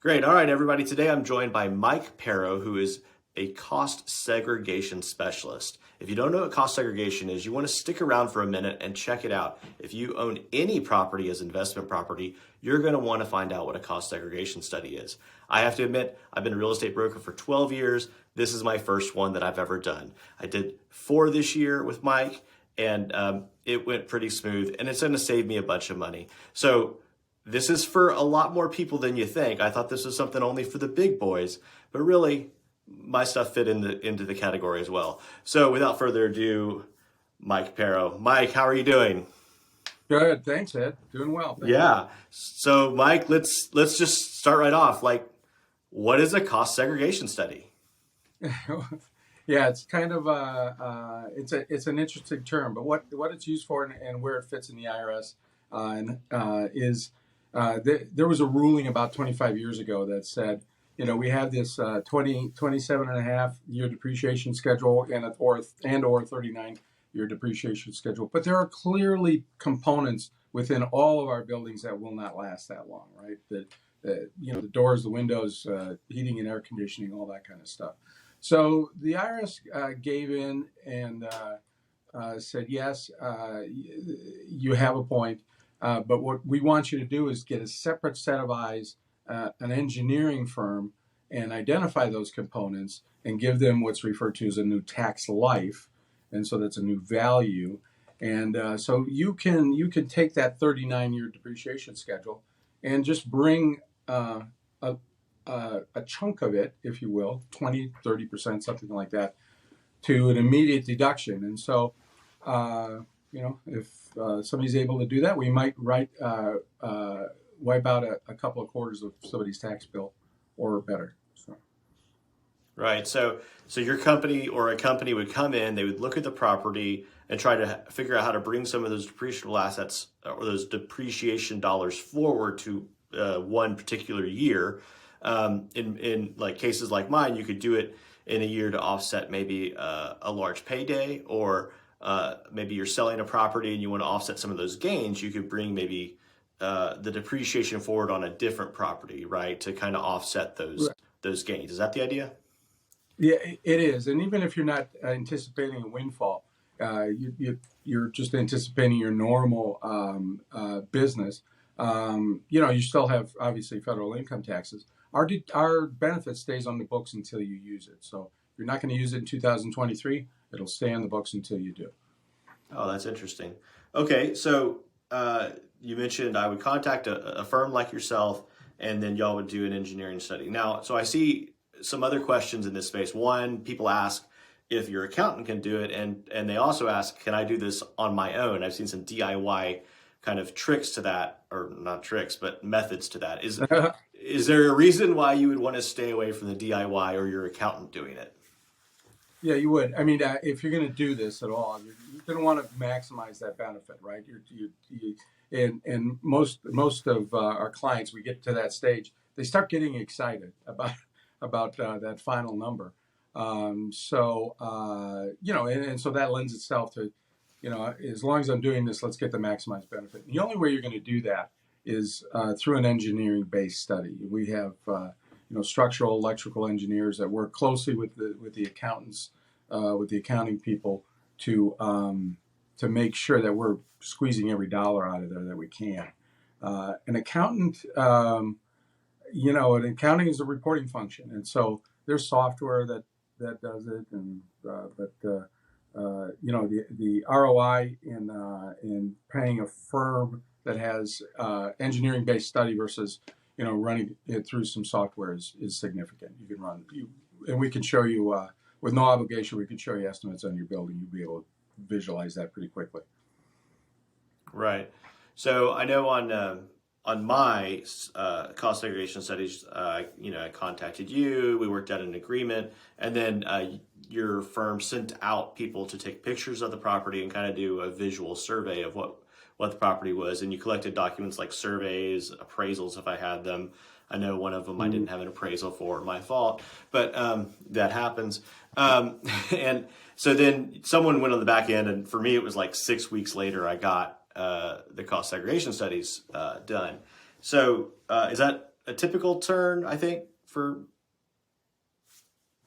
Great. All right, everybody. Today I'm joined by Mike Pero, who is a cost segregation specialist. If you don't know what cost segregation is, you want to stick around for a minute and check it out. If you own any property as investment property, you're going to want to find out what a cost segregation study is. I have to admit, I've been a real estate broker for 12 years. This is my first one that I've ever done. I did 4 this year with Mike, and it went pretty smooth, and it's going to save me a bunch of money. So this is for a lot more people than you think. I thought this was something only for the big boys, but really my stuff fit into the category as well. So without further ado, Mike Pero. Mike, how are you doing? Good, thanks, Ed. Doing well. Thank Yeah. So Mike, let's just start right off. Like, what is a cost segregation study? you. Yeah, it's kind of it's an interesting term, but what it's used for and where it fits in the IRS is there was a ruling about 25 years ago that said, we have this 27 and a half year depreciation schedule or 39-year depreciation schedule. But there are clearly components within all of our buildings that will not last that long, right? The doors, the windows, heating and air conditioning, all that kind of stuff. So the IRS gave in and said, yes, you have a point. But what we want you to do is get a separate set of eyes, an engineering firm, and identify those components and give them what's referred to as a new tax life. And so that's a new value. And so you can take that 39-year depreciation schedule and just bring a chunk of it, if you will, 20, 30%, something like that, to an immediate deduction. And so, if somebody's able to do that, we might wipe out a couple of quarters of somebody's tax bill or better. So. Right. So your company or a company would come in, they would look at the property and try to figure out how to bring some of those depreciable assets or those depreciation dollars forward to one particular year. In like cases like mine, you could do it in a year to offset maybe a large payday, or maybe you're selling a property and you want to offset some of those gains. You could bring maybe the depreciation forward on a different property, right, to kind of offset those gains. Is that the idea? Yeah, it is. And even if you're not anticipating a windfall, you're just anticipating your normal business. You still have obviously federal income taxes. Our benefit stays on the books until you use it. So you're not going to use it in 2023. It'll stay on the books until you do. Oh, that's interesting. Okay, so you mentioned I would contact a firm like yourself, and then y'all would do an engineering study. Now, so I see some other questions in this space. One, people ask if your accountant can do it, and they also ask, can I do this on my own? I've seen some DIY kind of tricks to that, or not tricks, but methods to that. Is there a reason why you would want to stay away from the DIY or your accountant doing it? Yeah, you would. I mean, if you're going to do this at all, you're going to want to maximize that benefit, right? And most of our clients, we get to that stage, they start getting excited about that final number. And so that lends itself to, as long as I'm doing this, let's get the maximized benefit. And the only way you're going to do that is through an engineering-based study. We have structural, electrical engineers that work closely with the accountants, with the accounting people to make sure that we're squeezing every dollar out of there that we can. An accountant, an accounting is a reporting function, and so there's software that does it, and the ROI in paying a firm that has engineering-based study versus running it through some software is significant. You can and we can show you with no obligation. We can show you estimates on your building. You'll be able to visualize that pretty quickly. Right. So I know on my cost segregation studies, I contacted you. We worked out an agreement, and then your firm sent out people to take pictures of the property and kind of do a visual survey of what the property was, and you collected documents like surveys, appraisals if I had them. I know one of them I didn't have an appraisal for, my fault, but that happens. And so then someone went on the back end, and for me it was like 6 weeks later I got the cost segregation studies done. So is that a typical turn, I think, for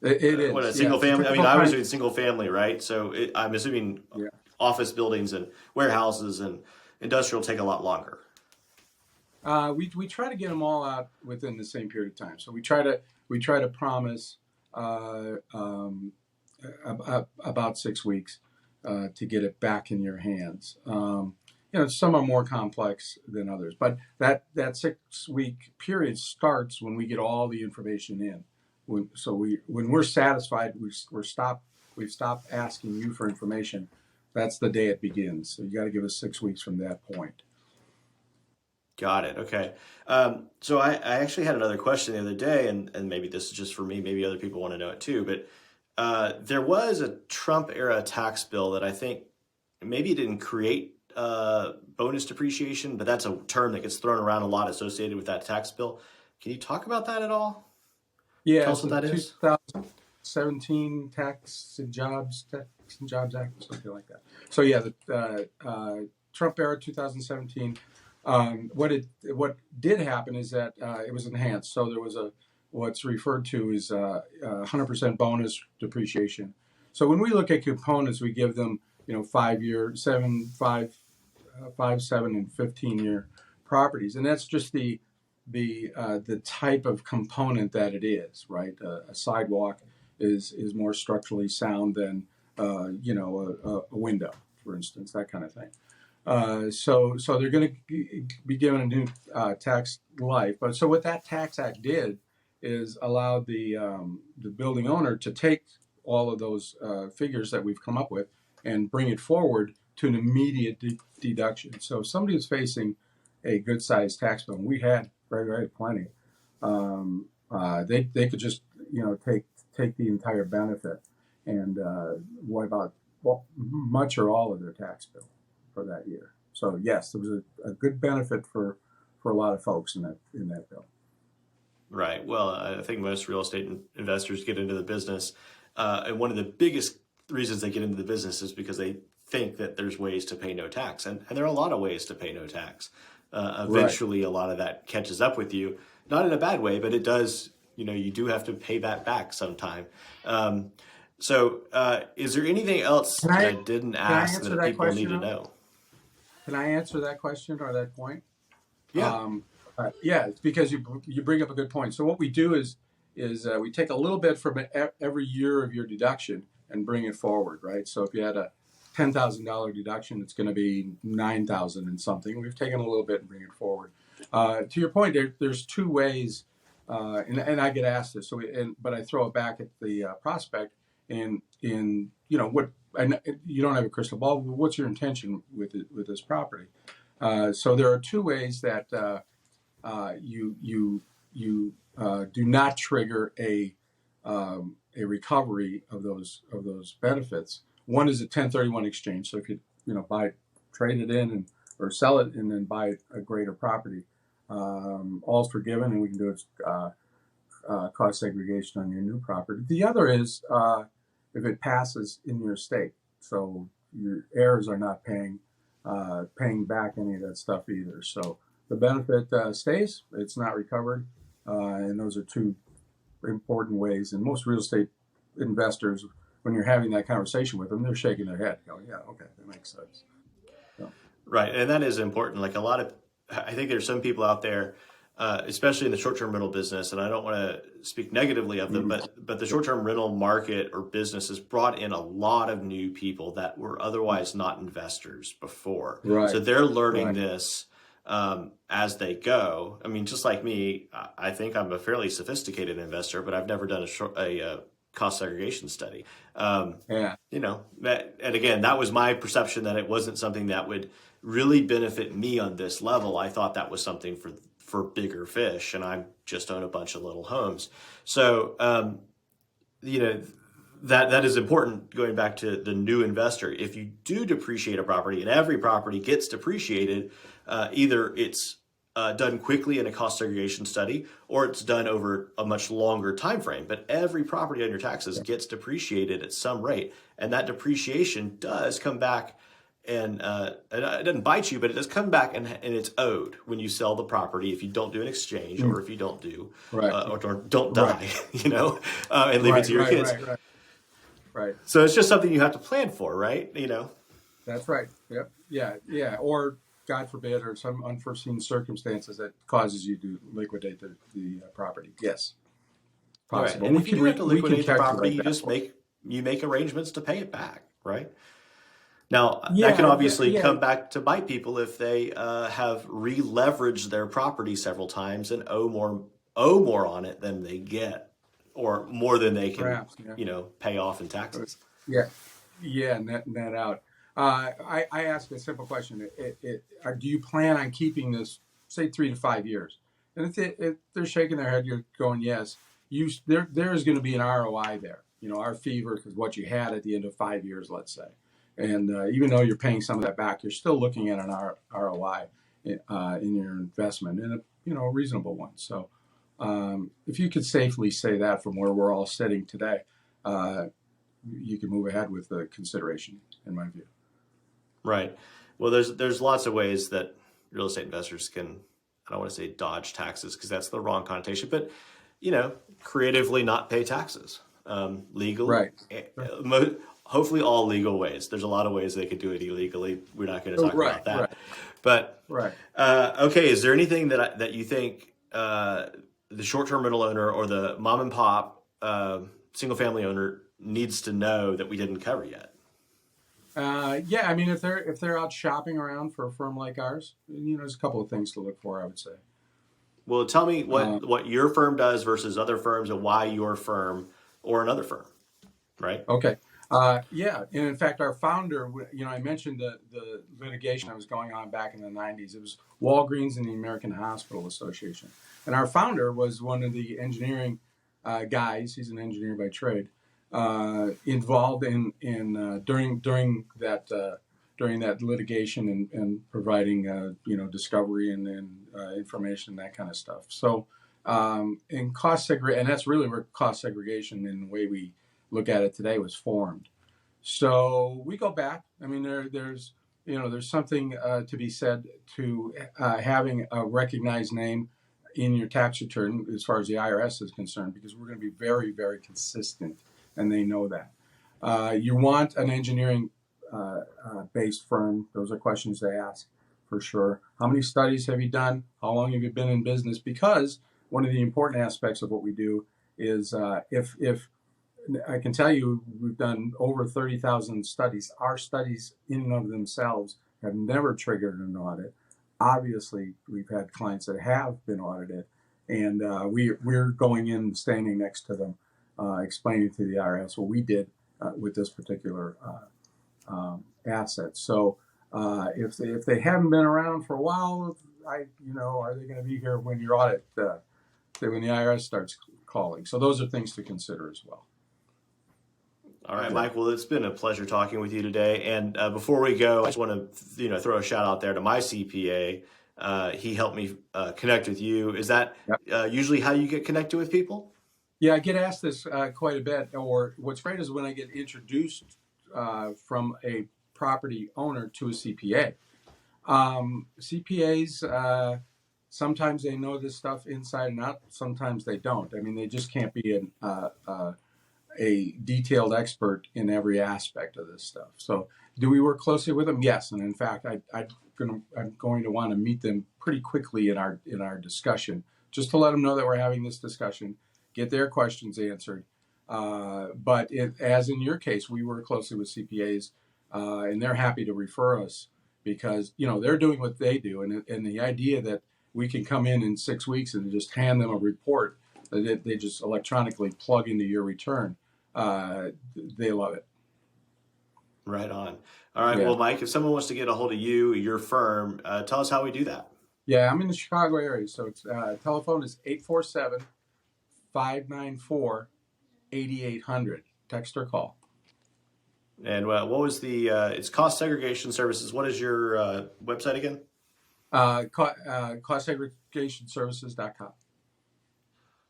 It what, a is, yeah. single It's a family. I mean, typical I was time. doing single family, right? So I'm assuming Yeah. office buildings and warehouses and industrial take a lot longer. We try to get them all out within the same period of time. So we try to promise about 6 weeks to get it back in your hands. Some are more complex than others, but that 6 week period starts when we get all the information in. When we're satisfied, we've stopped asking you for information. That's the day it begins. So you got to give us 6 weeks from that point. Got it. Okay. So I actually had another question the other day, and maybe this is just for me, maybe other people want to know it too, but there was a Trump era tax bill that I think maybe it didn't create bonus depreciation, but that's a term that gets thrown around a lot associated with that tax bill. Can you talk about that at all? Yeah, Tell us it's what the that is. 2017 Tax and Jobs Act, something like that. So yeah, the Trump era 2017. What did happen is that it was enhanced. So there was what's referred to as 100% bonus depreciation. So when we look at components, we give them 5 year, 7, 15 year properties, and that's just the type of component that it is, right? A sidewalk is more structurally sound than a window, for instance, that kind of thing. So they're going to be given a new tax life. But so what that tax act did is allowed the building owner to take all of those figures that we've come up with and bring it forward to an immediate deduction. So if somebody is facing a good sized tax bill, and we had very plenty, they could just take the entire benefit and wipe out much or all of their tax bill for that year. So yes, there was a good benefit for a lot of folks in that bill. Right. Well, I think most real estate investors get into the business, and one of the biggest reasons they get into the business is because they think that there's ways to pay no tax, and there are a lot of ways to pay no tax. Right. Eventually, a lot of that catches up with you, not in a bad way, but it does. You do have to pay that back sometime. Is there anything else Can that I I didn't can I ask answer that that people need question? to know? Can I answer that question or that point? Yeah. Yeah, it's because you bring up a good point. So what we do is we take a little bit from every year of your deduction and bring it forward, right? So if you had a $10,000 deduction, it's going to be 9,000 and something. We've taken a little bit and bring it forward. To your point, there's two ways, and I get asked this. But I throw it back at the prospect in what. And you don't have a crystal ball. What's your intention with this property? So there are two ways that you do not trigger a recovery of those benefits. One is a 1031 exchange. So if you trade it in or sell it and then buy a greater property, all's forgiven, and we can do it cost segregation on your new property. The other is if it passes in your estate, so your heirs are not paying back any of that stuff either. So the benefit stays; it's not recovered, and those are two important ways. And most real estate investors, when you're having that conversation with them, they're shaking their head, going, "Yeah, okay, that makes sense." So, Right, and that is important. Like I think there's some people out there, especially in the short-term rental business, and I don't want to speak negatively of them, but the short-term rental market or business has brought in a lot of new people that were otherwise not investors before. So right, they're learning right, this as they go. I mean, just like me, I think I'm a fairly sophisticated investor, but I've never done a cost segregation study. yeah, And again, that was my perception that it wasn't something that would really benefit me on this level. I thought that was something for bigger fish, and I just own a bunch of little homes. So, you know, that is important. Going back to the new investor, if you do depreciate a property, and every property gets depreciated, either it's done quickly in a cost segregation study, or it's done over a much longer time frame. But every property on your taxes gets depreciated at some rate, and that depreciation does come back and it doesn't bite you, but it does come back and it's owed when you sell the property if you don't do an exchange Mm, or if you don't do right, or don't right, die, and leave it right, to your right, kids. right, right, right. So it's just something you have to plan for, right? That's right. Yep. Yeah. Yeah. Or God forbid, or some unforeseen circumstances that causes you to liquidate the property. Yes, Right. possible. And if you do have to We can liquidate the property, calculate that for you make arrangements to pay it back, right? Now, you. that can Yeah. obviously Yeah. come back to bite people if they have re-leveraged their property several times and owe more on it than they get, or more than they can, Perhaps. Yeah. pay off in taxes. Yeah. Yeah. Net out. I ask a simple question. Do you plan on keeping this, say, 3 to 5 years? And if they're shaking their head, you're going, yes. There is going to be an ROI there. Our fee versus what you had at the end of 5 years, let's say. And even though you're paying some of that back, you're still looking at an ROI in your investment, and a reasonable one. So, if you could safely say that from where we're all sitting today, uh, you can move ahead with the consideration, in my view. Right. Well, there's lots of ways that real estate investors can, I don't want to say dodge taxes because that's the wrong connotation, but creatively not pay taxes, legally, Right. Right. hopefully all legal ways. There's a lot of ways they could do it illegally. We're not going to Oh, talk right. about Right. that. But Right. okay, is there anything that you think the short-term rental owner or the mom and pop single-family owner needs to know that we didn't cover yet? Yeah. I mean, if they're out shopping around for a firm like ours, there's a couple of things to look for, I would say. Well, tell me Uh, what your firm does versus other firms and why your firm or another firm, right? Okay. Yeah, and in fact, our founder, I mentioned the litigation that was going on back in the '90s. It was Walgreens and the American Hospital Association, and our founder was one of the engineering guys. He's an engineer by trade, involved in during that litigation and providing discovery and information, that kind of stuff. So, in and that's really where cost segregation in the way we look at it today was formed. So we go back. I mean, there's something to be said to having a recognized name in your tax return as far as the IRS is concerned, because we're going to be very, very consistent, and they know that. You want an engineering based firm. Those are questions they ask for sure. How many studies have you done? How long have you been in business? Because one of the important aspects of what we do is if I can tell you, we've done over 30,000 studies. Our studies, in and of themselves, have never triggered an audit. Obviously, we've had clients that have been audited, and we're going in, standing next to them, explaining to the IRS what we did with this particular asset. So, if they haven't been around for a while, are they going to be here when your audit, when the IRS starts calling? So, those are things to consider as well. All right, Mike. Well, it's been a pleasure talking with you today. And before we go, I just want to throw a shout out there to my CPA. He helped me connect with you. Is that Yep. usually how you get connected with people? Yeah, I get asked this quite a bit. Or what's great is when I get introduced from a property owner to a CPA. CPAs, sometimes they know this stuff inside and out. Sometimes they don't. I mean, they just can't be a detailed expert in every aspect of this stuff. So, do we work closely with them? Yes, and in fact, I'm going to want to meet them pretty quickly in our discussion, just to let them know that we're having this discussion, get their questions answered. But as in your case, we work closely with CPAs, and they're happy to refer us because they're doing what they do, and the idea that we can come in 6 weeks and just hand them a report that they just electronically plug into your return. They love it. Right on. All right. Yeah. Well, Mike, if someone wants to get a hold of you, your firm, tell us how we do that. Yeah, I'm in the Chicago area, so it's telephone is 847-594-8800. Text or call. And what was it's Cost Segregation Services. What is your website again? Costsegregationservices.com.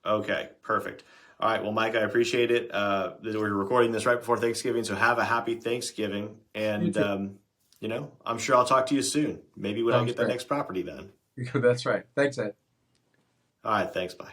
Okay, perfect. All right. Well, Mike, I appreciate it. We're recording this right before Thanksgiving, so have a happy Thanksgiving. You And too. I'm sure I'll talk to you soon. Maybe when I Sounds get that great. next property then. That's right. Thanks, Ed. All right, thanks. Bye.